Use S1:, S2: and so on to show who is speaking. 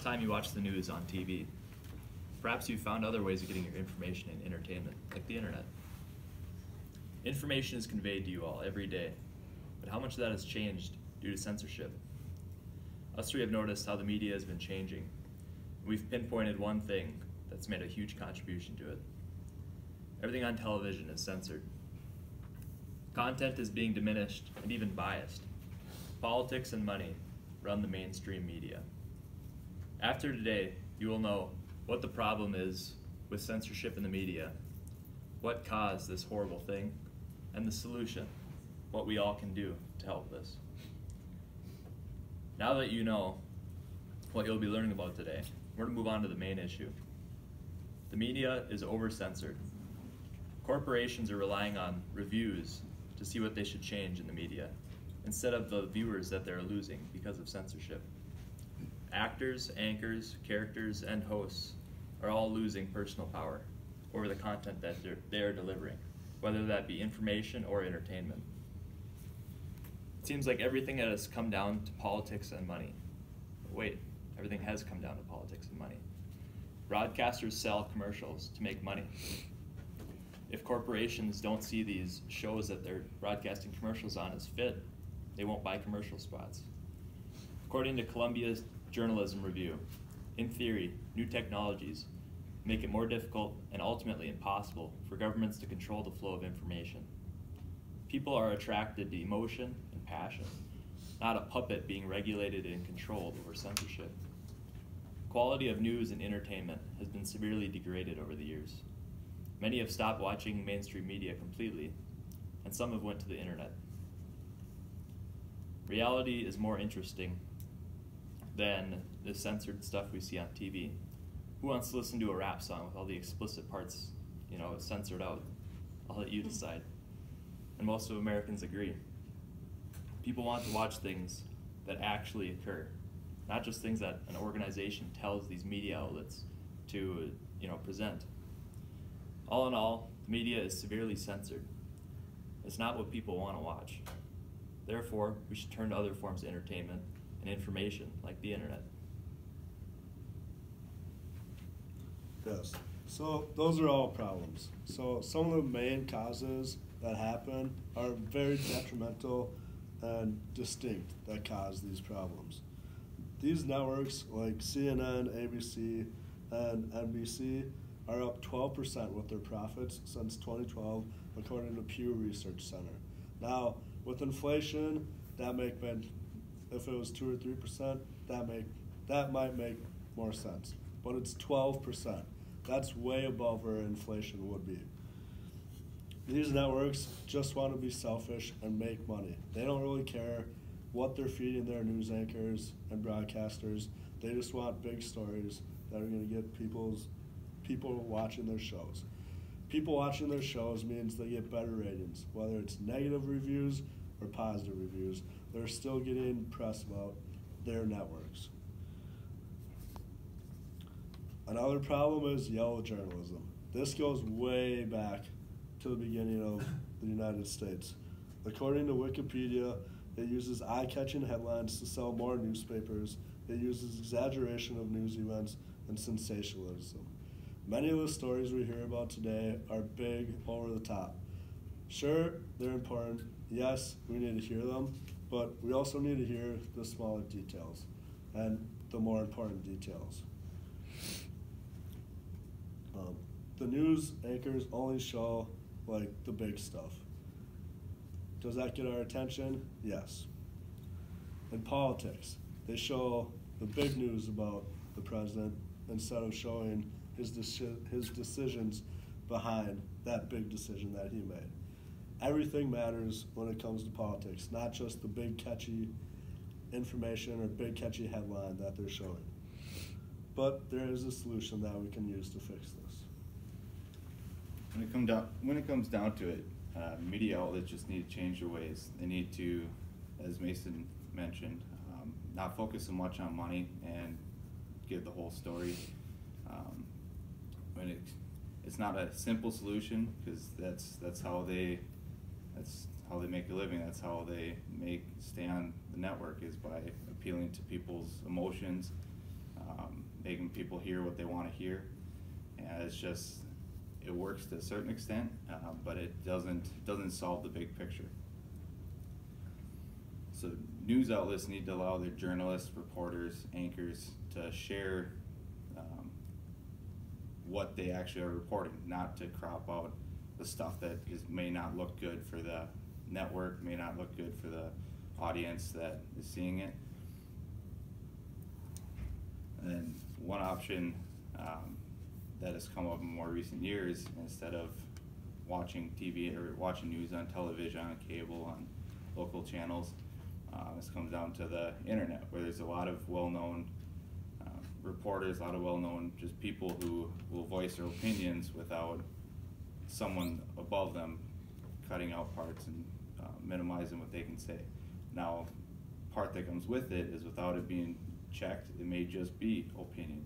S1: time you watched the news on TV? Perhaps you found other ways of getting your information and entertainment, like the internet. Information is conveyed to you all every day, but how much of that has changed due to censorship? Us three have noticed how the media has been changing. We've pinpointed one thing that's made a huge contribution to it. Everything on television is censored. Content is being diminished and even biased. Politics and money run the mainstream media. After today, you will know what the problem is with censorship in the media, what caused this horrible thing, and the solution, what we all can do to help this. Now that you know what you'll be learning about today, we're going to move on to the main issue. The media is over-censored. Corporations are relying on reviews to see what they should change in the media, instead of the viewers that they're losing because of censorship. Actors, anchors, characters, and hosts are all losing personal power over the content that they're delivering, whether that be information or entertainment. It seems like everything has come down to politics and money. But wait, everything has come down to politics and money. Broadcasters sell commercials to make money. If corporations don't see these shows that they're broadcasting commercials on as fit, they won't buy commercial spots. According to Columbia's Journalism Review, in theory, new technologies make it more difficult and ultimately impossible for governments to control the flow of information. People are attracted to emotion and passion, not a puppet being regulated and controlled over censorship. Quality of news and entertainment has been severely degraded over the years. Many have stopped watching mainstream media completely, and some have went to the internet. Reality is more interesting than the censored stuff we see on TV. Who wants to listen to a rap song with all the explicit parts, censored out? I'll let you decide. And most of Americans agree. People want to watch things that actually occur, not just things that an organization tells these media outlets to present. All in all, the media is severely censored. It's not what people want to watch. Therefore, we should turn to other forms of entertainment and information, like the internet.
S2: Yes, so those are all problems. So some of the main causes that happen are very detrimental and distinct that cause these problems. These networks like CNN, ABC, and NBC are up 12% with their profits since 2012, according to Pew Research Center. Now, with inflation, that might be, if it was 2 or 3%, that might make more sense. But it's 12%. That's way above where inflation would be. These networks just want to be selfish and make money. They don't really care what they're feeding their news anchors and broadcasters. They just want big stories that are going to get people watching their shows. People watching their shows means they get better ratings. Whether it's negative reviews or positive reviews, they're still getting press about their networks. Another problem is yellow journalism. This goes way back to the beginning of the United States. According to Wikipedia, it uses eye-catching headlines to sell more newspapers. It uses exaggeration of news events and sensationalism. Many of the stories we hear about today are big, over the top. Sure, they're important. Yes, we need to hear them, but we also need to hear the smaller details and the more important details. The news anchors only show the big stuff. Does that get our attention? Yes. In politics, they show the big news about the president instead of showing his decisions behind that big decision that he made. Everything matters when it comes to politics, not just the big catchy information or big catchy headline that they're showing. But there is a solution that we can use to fix this.
S3: When it comes down to it, media outlets just need to change their ways. They need to, as Mason mentioned, not focus so much on money and give the whole story. It's not a simple solution, because that's how they make a living. That's how they stay on the network, is by appealing to people's emotions. making people hear what they want to hear, and it's just, it works to a certain extent, but it doesn't solve the big picture. So news outlets need to allow their journalists, reporters, anchors to share what they actually are reporting, not to crop out the stuff that may not look good for the network, may not look good for the audience that is seeing it. And then one option that has come up in more recent years, instead of watching TV or watching news on television, on cable, on local channels, this comes down to the internet, where there's a lot of well-known reporters, a lot of well-known just people who will voice their opinions without someone above them cutting out parts and minimizing what they can say. Now, part that comes with it is, without it being checked, it may just be opinion.